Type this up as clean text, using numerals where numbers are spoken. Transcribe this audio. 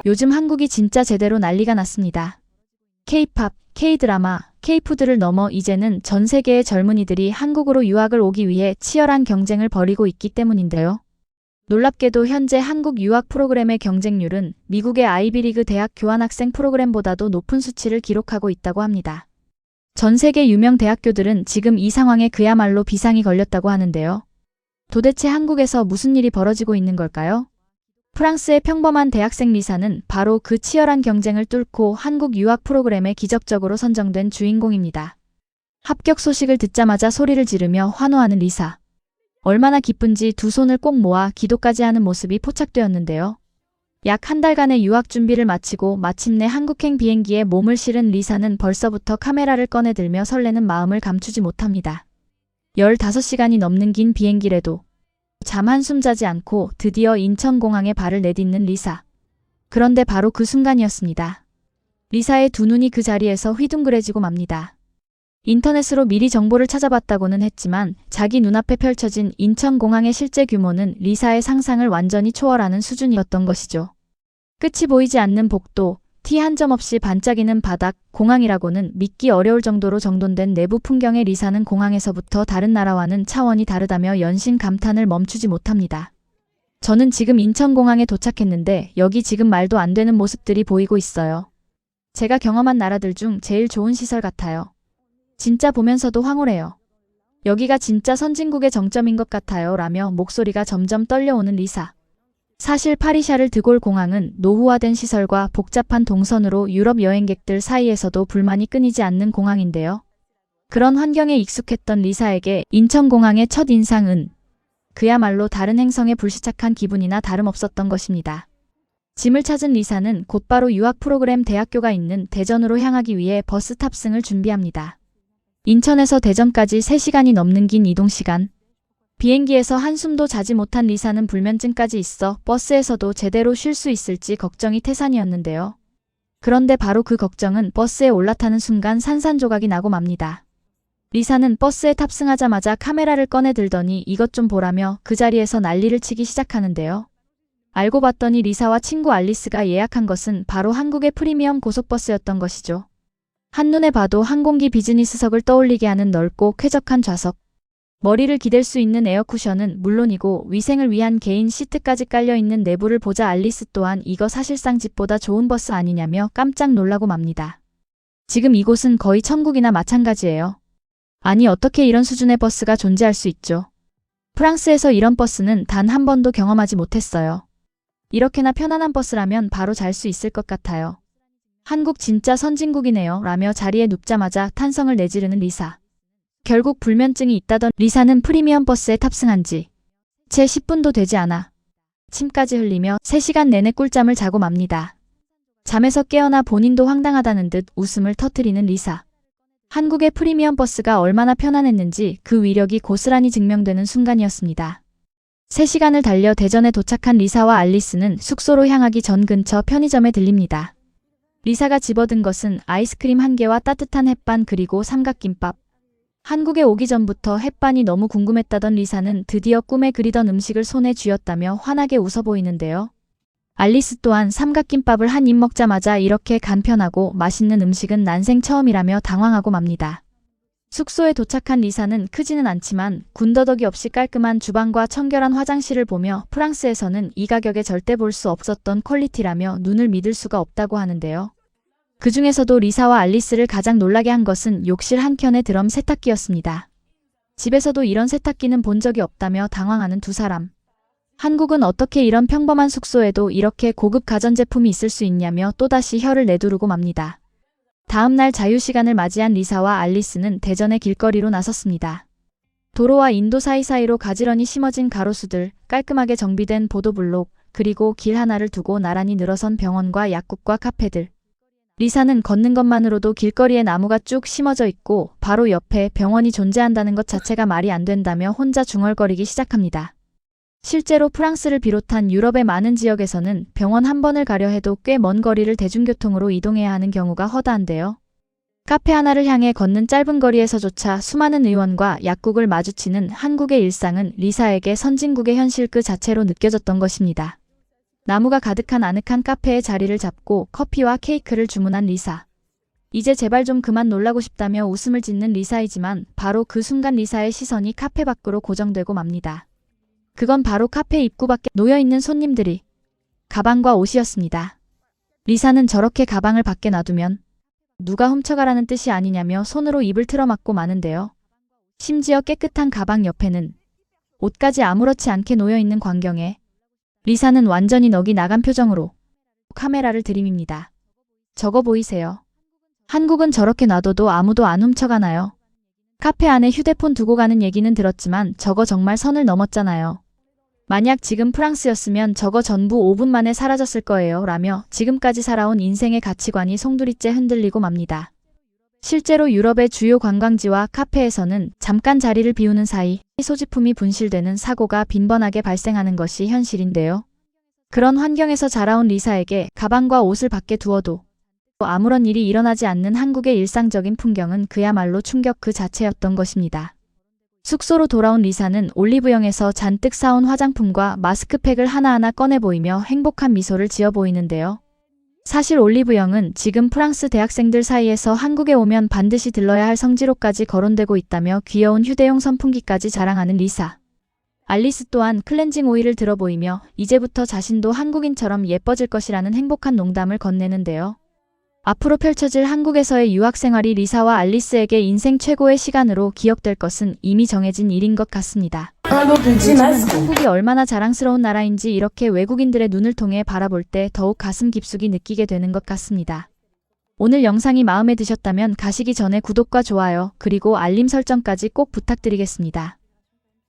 요즘 한국이 진짜 제대로 난리가 났습니다. K-팝, K-드라마, K-푸드를 넘어 이제는 전 세계의 젊은이들이 한국으로 유학을 오기 위해 치열한 경쟁을 벌이고 있기 때문인데요. 놀랍게도 현재 한국 유학 프로그램의 경쟁률은 미국의 아이비리그 대학 교환학생 프로그램보다도 높은 수치를 기록하고 있다고 합니다. 전 세계 유명 대학교들은 지금 이 상황에 그야말로 비상이 걸렸다고 하는데요. 도대체 한국에서 무슨 일이 벌어지고 있는 걸까요? 프랑스의 평범한 대학생 리사는 바로 그 치열한 경쟁을 뚫고 한국 유학 프로그램에 기적적으로 선정된 주인공입니다. 합격 소식을 듣자마자 소리를 지르며 환호하는 리사. 얼마나 기쁜지 두 손을 꼭 모아 기도까지 하는 모습이 포착되었는데요. 약 한 달간의 유학 준비를 마치고 마침내 한국행 비행기에 몸을 실은 리사는 벌써부터 카메라를 꺼내들며 설레는 마음을 감추지 못합니다. 15시간이 넘는 긴 비행기래도 잠 한숨 자지 않고 드디어 인천공항에 발을 내딛는 리사. 그런데 바로 그 순간이었습니다. 리사의 두 눈이 그 자리에서 휘둥그레지고 맙니다. 인터넷으로 미리 정보를 찾아봤다고는 했지만 자기 눈앞에 펼쳐진 인천공항의 실제 규모는 리사의 상상을 완전히 초월하는 수준이었던 것이죠. 끝이 보이지 않는 복도, 티 한 점 없이 반짝이는 바닥, 공항이라고는 믿기 어려울 정도로 정돈된 내부 풍경의 리사는 공항에서부터 다른 나라와는 차원이 다르다며 연신 감탄을 멈추지 못합니다. 저는 지금 인천공항에 도착했는데 여기 지금 말도 안 되는 모습들이 보이고 있어요. 제가 경험한 나라들 중 제일 좋은 시설 같아요. 진짜 보면서도 황홀해요. 여기가 진짜 선진국의 정점인 것 같아요. 라며 목소리가 점점 떨려오는 리사. 사실 파리샤를 드골 공항은 노후화된 시설과 복잡한 동선으로 유럽 여행객들 사이에서도 불만이 끊이지 않는 공항인데요. 그런 환경에 익숙했던 리사에게 인천공항의 첫 인상은 그야말로 다른 행성에 불시착한 기분이나 다름없었던 것입니다. 짐을 찾은 리사는 곧바로 유학 프로그램 대학교가 있는 대전으로 향하기 위해 버스 탑승을 준비합니다. 인천에서 대전까지 3시간이 넘는 긴 이동시간. 비행기에서 한숨도 자지 못한 리사는 불면증까지 있어 버스에서도 제대로 쉴 수 있을지 걱정이 태산이었는데요. 그런데 바로 그 걱정은 버스에 올라타는 순간 산산조각이 나고 맙니다. 리사는 버스에 탑승하자마자 카메라를 꺼내 들더니 이것 좀 보라며 그 자리에서 난리를 치기 시작하는데요. 알고 봤더니 리사와 친구 알리스가 예약한 것은 바로 한국의 프리미엄 고속버스였던 것이죠. 한눈에 봐도 항공기 비즈니스석을 떠올리게 하는 넓고 쾌적한 좌석. 머리를 기댈 수 있는 에어쿠션은 물론이고 위생을 위한 개인 시트까지 깔려있는 내부를 보자 알리스 또한 이거 사실상 집보다 좋은 버스 아니냐며 깜짝 놀라고 맙니다. 지금 이곳은 거의 천국이나 마찬가지예요. 아니 어떻게 이런 수준의 버스가 존재할 수 있죠. 프랑스에서 이런 버스는 단 한 번도 경험하지 못했어요. 이렇게나 편안한 버스라면 바로 잘 수 있을 것 같아요. 한국 진짜 선진국이네요. 라며 자리에 눕자마자 탄성을 내지르는 리사. 결국 불면증이 있다던 리사는 프리미엄 버스에 탑승한 지 채 10분도 되지 않아 침까지 흘리며 3시간 내내 꿀잠을 자고 맙니다. 잠에서 깨어나 본인도 황당하다는 듯 웃음을 터뜨리는 리사. 한국의 프리미엄 버스가 얼마나 편안했는지 그 위력이 고스란히 증명되는 순간이었습니다. 3시간을 달려 대전에 도착한 리사와 알리스는 숙소로 향하기 전 근처 편의점에 들립니다. 리사가 집어든 것은 아이스크림 1개와 따뜻한 햇반 그리고 삼각김밥. 한국에 오기 전부터 햇반이 너무 궁금했다던 리사는 드디어 꿈에 그리던 음식을 손에 쥐었다며 환하게 웃어 보이는데요. 알리스 또한 삼각김밥을 한 입 먹자마자 이렇게 간편하고 맛있는 음식은 난생 처음이라며 당황하고 맙니다. 숙소에 도착한 리사는 크지는 않지만 군더더기 없이 깔끔한 주방과 청결한 화장실을 보며 프랑스에서는 이 가격에 절대 볼 수 없었던 퀄리티라며 눈을 믿을 수가 없다고 하는데요. 그 중에서도 리사와 알리스를 가장 놀라게 한 것은 욕실 한켠의 드럼 세탁기였습니다. 집에서도 이런 세탁기는 본 적이 없다며 당황하는 두 사람. 한국은 어떻게 이런 평범한 숙소에도 이렇게 고급 가전제품이 있을 수 있냐며 또다시 혀를 내두르고 맙니다. 다음날 자유시간을 맞이한 리사와 알리스는 대전의 길거리로 나섰습니다. 도로와 인도 사이사이로 가지런히 심어진 가로수들, 깔끔하게 정비된 보도블록, 그리고 길 하나를 두고 나란히 늘어선 병원과 약국과 카페들. 리사는 걷는 것만으로도 길거리에 나무가 쭉 심어져 있고 바로 옆에 병원이 존재한다는 것 자체가 말이 안 된다며 혼자 중얼거리기 시작합니다. 실제로 프랑스를 비롯한 유럽의 많은 지역에서는 병원 한 번을 가려 해도 꽤 먼 거리를 대중교통으로 이동해야 하는 경우가 허다한데요. 카페 하나를 향해 걷는 짧은 거리에서조차 수많은 의원과 약국을 마주치는 한국의 일상은 리사에게 선진국의 현실 그 자체로 느껴졌던 것입니다. 나무가 가득한 아늑한 카페에 자리를 잡고 커피와 케이크를 주문한 리사. 이제 제발 좀 그만 놀라고 싶다며 웃음을 짓는 리사이지만 바로 그 순간 리사의 시선이 카페 밖으로 고정되고 맙니다. 그건 바로 카페 입구 밖에 놓여있는 손님들이 가방과 옷이었습니다. 리사는 저렇게 가방을 밖에 놔두면 누가 훔쳐가라는 뜻이 아니냐며 손으로 입을 틀어막고 마는데요. 심지어 깨끗한 가방 옆에는 옷까지 아무렇지 않게 놓여있는 광경에 리사는 완전히 넋이 나간 표정으로 카메라를 들이밉니다. 저거 보이세요? 한국은 저렇게 놔둬도 아무도 안 훔쳐가나요? 카페 안에 휴대폰 두고 가는 얘기는 들었지만 저거 정말 선을 넘었잖아요. 만약 지금 프랑스였으면 저거 전부 5분 만에 사라졌을 거예요. 라며 지금까지 살아온 인생의 가치관이 송두리째 흔들리고 맙니다. 실제로 유럽의 주요 관광지와 카페에서는 잠깐 자리를 비우는 사이 소지품이 분실되는 사고가 빈번하게 발생하는 것이 현실인데요. 그런 환경에서 자라온 리사에게 가방과 옷을 밖에 두어도 아무런 일이 일어나지 않는 한국의 일상적인 풍경은 그야말로 충격 그 자체였던 것입니다. 숙소로 돌아온 리사는 올리브영에서 잔뜩 사온 화장품과 마스크팩을 하나하나 꺼내 보이며 행복한 미소를 지어 보이는데요. 사실 올리브영은 지금 프랑스 대학생들 사이에서 한국에 오면 반드시 들러야 할 성지로까지 거론되고 있다며 귀여운 휴대용 선풍기까지 자랑하는 리사. 알리스 또한 클렌징 오일을 들어 보이며 이제부터 자신도 한국인처럼 예뻐질 것이라는 행복한 농담을 건네는데요. 앞으로 펼쳐질 한국에서의 유학 생활이 리사와 알리스에게 인생 최고의 시간으로 기억될 것은 이미 정해진 일인 것 같습니다. 한국이 얼마나 자랑스러운 나라인지 이렇게 외국인들의 눈을 통해 바라볼 때 더욱 가슴 깊숙이 느끼게 되는 것 같습니다. 오늘 영상이 마음에 드셨다면 가시기 전에 구독과 좋아요 그리고 알림 설정까지 꼭 부탁드리겠습니다.